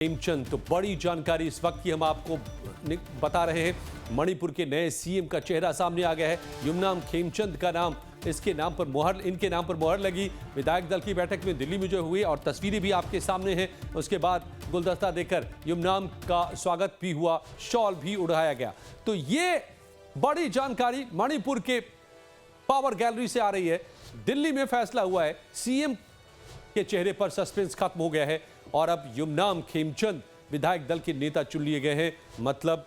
खेमचंद। तो बड़ी जानकारी इस वक्त की हम आपको बता रहे हैं। मणिपुर के नए सीएम का चेहरा सामने आ गया है। युमनाम खेमचंद का नाम, इनके नाम पर मुहर लगी। विधायक दल की बैठक में दिल्ली में जो हुई और तस्वीरें भी आपके सामने हैं। उसके बाद गुलदस्ता देकर युमनाम का स्वागत भी हुआ, शॉल भी उड़ाया गया। तो ये बड़ी जानकारी मणिपुर के पावर गैलरी से आ रही है। दिल्ली में फैसला हुआ है, सीएम के चेहरे पर सस्पेंस खत्म हो गया है और अब युमनाम खेमचंद विधायक दल के नेता चुन लिए गए हैं। मतलब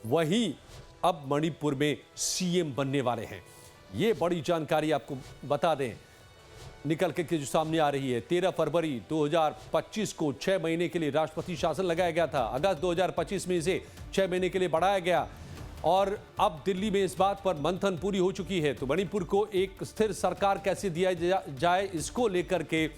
वही अब मणिपुर में सीएम बनने वाले हैं। ये बड़ी जानकारी आपको बता दें निकल के जो सामने आ रही है। 13 फरवरी 2025 को 6 महीने के लिए राष्ट्रपति शासन लगाया गया था। अगस्त 2025 में इसे 6 महीने के लिए बढ़ाया गया और अब दिल्ली में इस बात पर मंथन पूरी हो चुकी है। तो मणिपुर को एक स्थिर सरकार कैसे दिया जाए, इसको लेकर के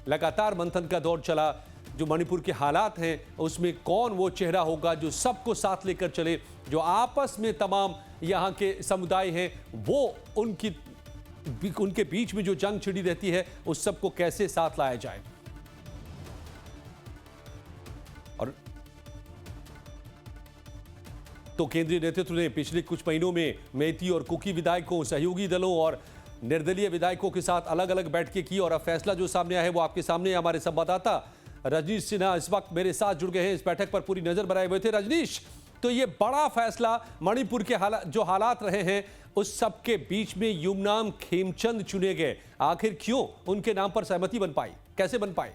लगातार मंथन का दौर चला। जो मणिपुर के हालात हैं उसमें कौन वो चेहरा होगा जो सबको साथ लेकर चले, जो आपस में तमाम यहाँ के समुदाय हैं वो उनके बीच में जो जंग छिड़ी रहती है उस सबको कैसे साथ लाया जाए। और तो केंद्रीय नेतृत्व ने पिछले कुछ महीनों में मेती और कुकी विधायकों, सहयोगी दलों और निर्दलीय विधायकों के साथ अलग अलग बैठकें की और अब फैसला जो सामने आया है वो आपके सामने है। हमारे संवाददाता रजनीश सिन्हा इस वक्त मेरे साथ जुड़ गए हैं, इस बैठक पर पूरी नजर बनाए हुए थे। रजनीश, तो ये बड़ा फैसला मणिपुर के जो हालात रहे हैं उस सब के बीच में युमनाम खेमचंद चुने गए। आखिर क्यों उनके नाम पर सहमति बन पाई, कैसे बन पाई?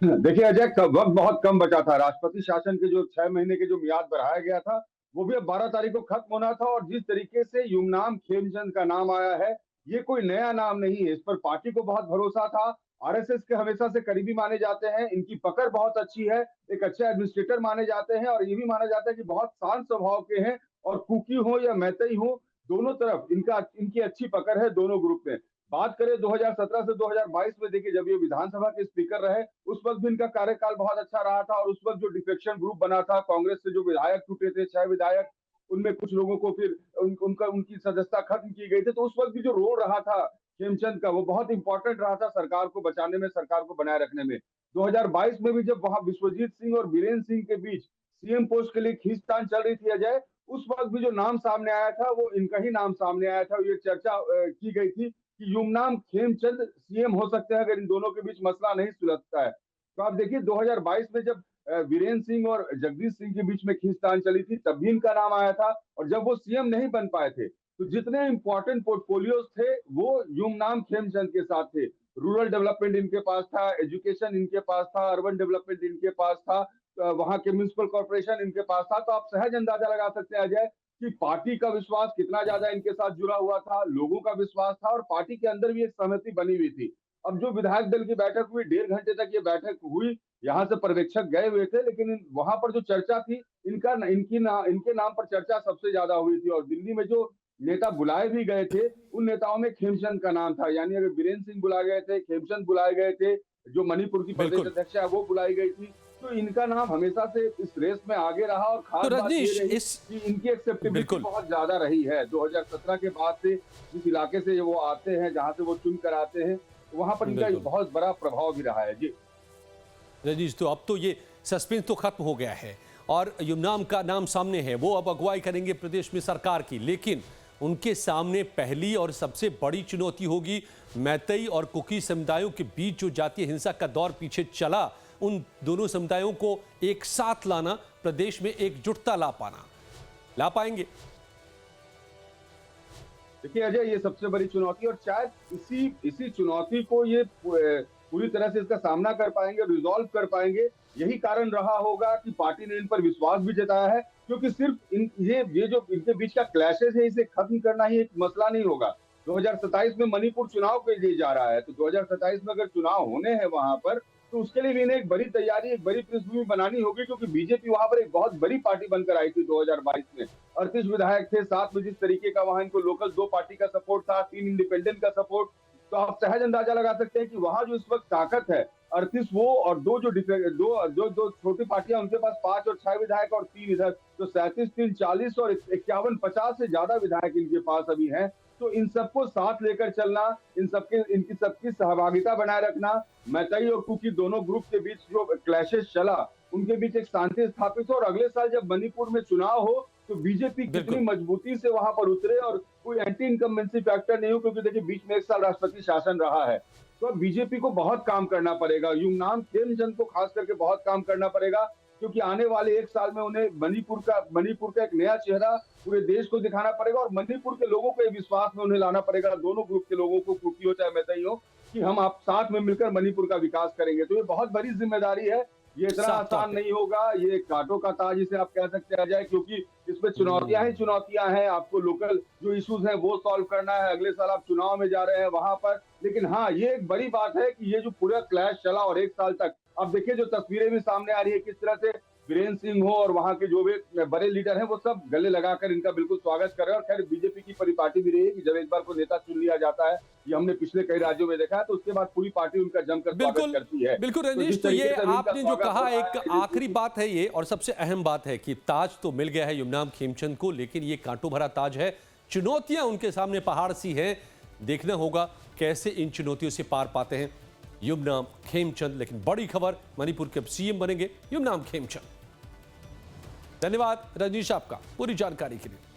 देखिए अजय, वक्त बहुत कम बचा था। राष्ट्रपति शासन के जो 6 महीने के जो मियाद बढ़ाया गया था वो भी अब 12 तारीख को खत्म होना था। और जिस तरीके से युमनाम खेमचंद का नाम आया है, ये कोई नया नाम नहीं है। इस पर पार्टी को बहुत भरोसा था। आरएसएस के हमेशा से करीबी माने जाते हैं, इनकी पकड़ बहुत अच्छी है, एक अच्छे एडमिनिस्ट्रेटर माने जाते हैं और ये भी माना जाता है कि बहुत शांत स्वभाव के हैं। और कुकी हो या मैतई हो, दोनों तरफ इनकी अच्छी पकड़ है दोनों ग्रुप में। बात करें 2017 से 2022 में, देखिए जब ये विधानसभा के स्पीकर रहे उस वक्त भी इनका कार्यकाल बहुत अच्छा रहा था। और उस वक्त जो डिफेक्शन ग्रुप बना था, कांग्रेस से जो विधायक टूटे थे 6 विधायक, उनमें कुछ लोगों को फिर उनकी सदस्यता खत्म की गई थी। तो उस वक्त भी जो रोल रहा था खेमचंद का वो बहुत इंपॉर्टेंट रहा था सरकार को बचाने में, सरकार को बनाए रखने में। 2022 में भी जब वहां विश्वजीत सिंह और बीरेन्द्र सिंह के बीच सीएम पोस्ट के लिए खींचतान चल रही थी अजय, उस वक्त भी जो नाम सामने आया था वो इनका ही नाम सामने आया था। ये चर्चा की गई थी कि युमनाम खेमचंद सीएम हो सकते हैं अगर इन दोनों के बीच मसला नहीं सुलझता है। तो आप देखिए 2022 में जब वीरेन्द्र सिंह और जगदीश सिंह के बीच में खींचतान चली थी तब भी इनका नाम आया था। और जब वो सीएम नहीं बन पाए थे तो जितने इंपॉर्टेंट पोर्टफोलियोज थे वो युमनाम खेमचंद के साथ थे। रूरल डेवलपमेंट इनके पास था, एजुकेशन इनके पास था, अर्बन डेवलपमेंट इनके पास था, वहां के म्युनिसिपल कॉर्पोरेशन इनके पास था। तो आप सहज अंदाजा लगा सकते हैं अजय कि पार्टी का विश्वास कितना ज्यादा इनके साथ जुड़ा हुआ था, लोगों का विश्वास था और पार्टी के अंदर भी एक सहमति बनी हुई थी। अब जो विधायक दल की बैठक हुई, 1.5 घंटे तक ये बैठक हुई, यहाँ से पर्यवेक्षक गए हुए थे, लेकिन वहां पर जो चर्चा थी इनके नाम पर चर्चा सबसे ज्यादा हुई थी। और दिल्ली में जो नेता बुलाए भी गए थे उन नेताओं में खेमचंद का नाम था। यानी अगर बीरेन्द्र सिंह बुलाए गए थे, खेमचंद बुलाए गए थे, जो मणिपुर की प्रदेश अध्यक्ष है वो बुलाई गई थी। तो इनका नाम हमेशा से इस रेस में आगे रहा। और खास बात ये रही कि इनकी एक्सेप्टेबिलिटी बहुत ज्यादा रही है। 2017 के बाद से जिस इलाके से वो आते हैं, जहां से वो चुन कर आते हैं, वहां पर इनका बहुत बड़ा प्रभाव भी रहा है। जी रजनीश, तो अब तो ये सस्पेंस तो खत्म हो गया है और युमनाम का नाम सामने है। वो अब अगुवाई करेंगे प्रदेश में सरकार की, लेकिन उनके सामने पहली और सबसे बड़ी चुनौती होगी मैतई और कुकी समुदायों के बीच जो जातीय हिंसा का दौर पीछे चला, उन दोनों समुदायों को एक साथ लाना, प्रदेश में एकजुटता ला पाएंगे? देखिए अजय, ये सबसे बड़ी चुनौती और शायद इसी चुनौती को ये पूरी तरह से इसका सामना कर पाएंगे, रिजॉल्व कर पाएंगे। यही कारण रहा होगा कि पार्टी ने इन पर विश्वास भी जताया है, क्योंकि सिर्फ ये जो इनके बीच का क्लैशेस है इसे खत्म करना ही एक मसला नहीं होगा। 2027 में मणिपुर चुनाव के लिए जा रहा है, तो 2027 में अगर चुनाव होने हैं वहां पर तो उसके लिए भी इन्हें एक बड़ी तैयारी, एक बड़ी पृष्ठभूमि बनानी होगी। क्योंकि बीजेपी वहां पर एक बहुत बड़ी पार्टी बनकर आई थी 2022 में। 38 विधायक थे, साथ में जिस तरीके का वहां इनको लोकल 2 पार्टी का सपोर्ट था, 3 इंडिपेंडेंट का सपोर्ट। तो आप सहज अंदाजा लगा सकते हैं कि वहां जो इस वक्त ताकत है, 38 वो और दो छोटी पार्टियां, उनके पास 5 और 6 विधायक और 3 इधर, तो 37, 3, 40 और 51, 50 से ज्यादा विधायक इनके पास अभी हैं। तो इन सबको साथ लेकर चलना, इनकी सबकी सहभागिता बनाए रखना, मैतई और कुकी दोनों ग्रुप के बीच जो क्लैशेस चला, उनके बीच एक शांति स्थापित हो और अगले साल जब मणिपुर में चुनाव हो तो बीजेपी कितनी बिल्कुल। मजबूती से वहां पर उतरे और कोई एंटी इनकम्बेंसी फैक्टर नहीं हो, क्योंकि देखिए बीच में एक साल राष्ट्रपति शासन रहा है। तो अब बीजेपी को बहुत काम करना पड़ेगा, युमनाम खेमचंद को खास करके बहुत काम करना पड़ेगा, क्योंकि आने वाले एक साल में उन्हें मणिपुर का एक नया चेहरा पूरे देश को दिखाना पड़ेगा और मणिपुर के लोगों को ये विश्वास में उन्हें लाना पड़ेगा, दोनों ग्रुप के लोगों को, कुकी हो चाहे मैतई हो, कि हम आप साथ में मिलकर मणिपुर का विकास करेंगे। तो ये बहुत बड़ी जिम्मेदारी है, ये इतना साफ तौर आसान पे। नहीं होगा, ये कांटों का ताज इसे आप कह सकते हैं अजय, क्योंकि इसमें चुनौतियां ही चुनौतियां हैं। आपको लोकल जो इश्यूज हैं वो सॉल्व करना है, अगले साल आप चुनाव में जा रहे हैं वहां पर। लेकिन हाँ, ये एक बड़ी बात है कि ये जो पूरा क्लैश चला और एक साल तक, अब देखिए जो तस्वीरें भी सामने आ रही है किस तरह से वीरेंद्र सिंह हो और वहां के जो भी बड़े लीडर हैं वो सब गले लगाकर इनका बिल्कुल स्वागत कर रहे हैं। और खैर बीजेपी की परिपाटी भी रही है कि जब एक बार को नेता चुन लिया जाता है, ये हमने पिछले कई राज्यों में देखा है, तो उसके बाद पूरी पार्टी उनका जमकर स्वागत बिल्कुल करती है। बिल्कुल तो रजनीश, जिस तो ये तरीके से इनका आपने जो स्वागत कहा हो रहा एक है, आखिरी बात है ये, और सबसे अहम बात है कि ताज तो मिल गया है युमनाम खेमचंद को, लेकिन ये कांटों भरा ताज है, चुनौतियां उनके सामने पहाड़ सी हैं। देखना होगा कैसे इन चुनौतियों से पार पाते हैं युमनाम खेमचंद। लेकिन बड़ी खबर, मणिपुर के सीएम बनेंगे युमनाम खेमचंद। धन्यवाद रजनीश आपका पूरी जानकारी के लिए।